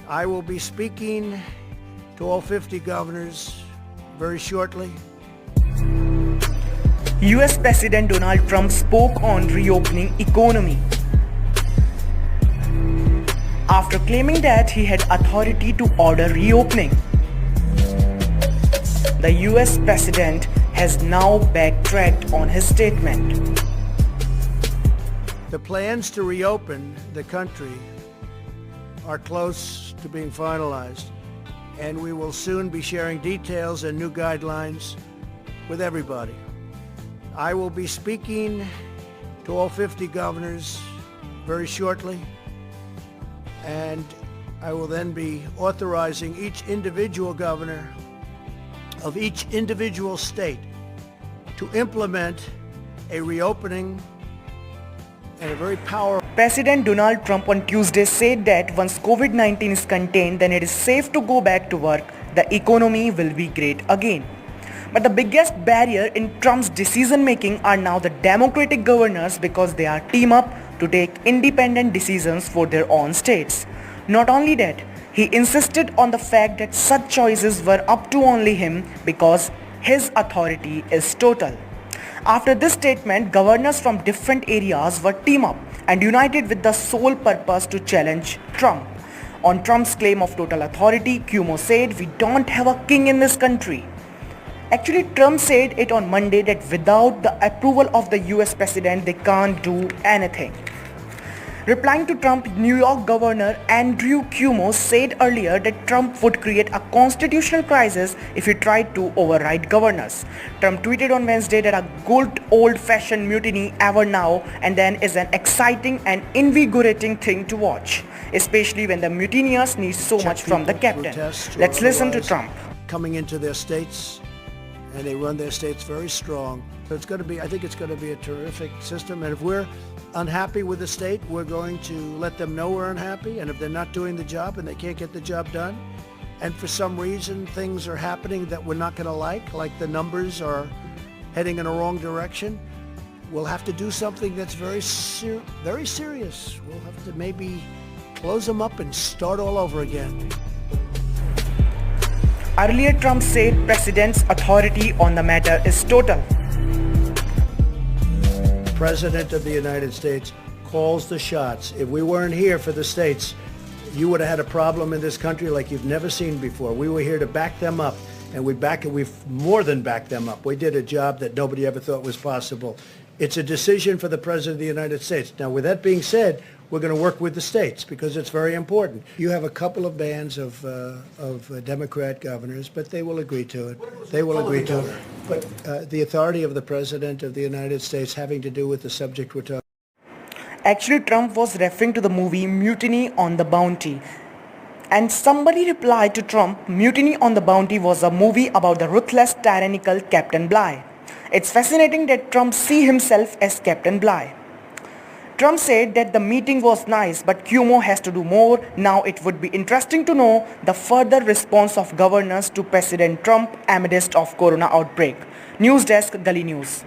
I will be speaking to all 50 governors very shortly. US President Donald Trump spoke on reopening economy after claiming that he had authority to order reopening. The US President has now backtracked on his statement. The plans to reopen the country are close to being finalized, and we will soon be sharing details and new guidelines with everybody. I will be speaking to all 50 governors very shortly, and I will then be authorizing each individual governor of each individual state to implement a reopening and a very powerful. President Donald Trump on Tuesday said that once COVID-19 is contained, then it is safe to go back to work. The economy will be great again. But the biggest barrier in Trump's decision-making are now the Democratic governors, because they are team up to take independent decisions for their own states. Not only that, he insisted on the fact that such choices were up to only him because his authority is total. After this statement, governors from different areas were team up and united with the sole purpose to challenge Trump. On Trump's claim of total authority, Cuomo said, "We don't have a king in this country." Actually, Trump said it on Monday that without the approval of the US President, they can't do anything. Replying to Trump, New York Governor Andrew Cuomo said earlier that Trump would create a constitutional crisis if he tried to override governors. Trump tweeted on Wednesday that a good old-fashioned mutiny ever now and then is an exciting and invigorating thing to watch, especially when the mutineers need so much from the captain. Let's listen to Trump. Coming into their states, and they run their states very strong. So it's going to be, I think it's going to be a terrific system. And if we're unhappy with the state, we're going to let them know we're unhappy. And if they're not doing the job and they can't get the job done, and for some reason things are happening that we're not going to like the numbers are heading in a wrong direction, we'll have to do something that's very serious. We'll have to maybe close them up and start all over again. Earlier, Trump said President's authority on the matter is total. President of the United States calls the shots. If we weren't here for the states, you would have had a problem in this country like you've never seen before. We were here to back them up, and we've more than backed them up. We did a job that nobody ever thought was possible. It's a decision for the President of the United States. Now, with that being said, we're going to work with the states because it's very important. You have a couple of bands of Democrat governors, but they will agree to it. They will agree to it. But the authority of the President of the United States having to do with the subject we're talking about. Actually, Trump was referring to the movie Mutiny on the Bounty. And somebody replied to Trump, Mutiny on the Bounty was a movie about the ruthless, tyrannical Captain Bligh. It's fascinating that Trump sees himself as Captain Bligh. Trump said that the meeting was nice, but Cuomo has to do more. Now it would be interesting to know the further response of governors to President Trump amidst of corona outbreak. News Desk, Gully News.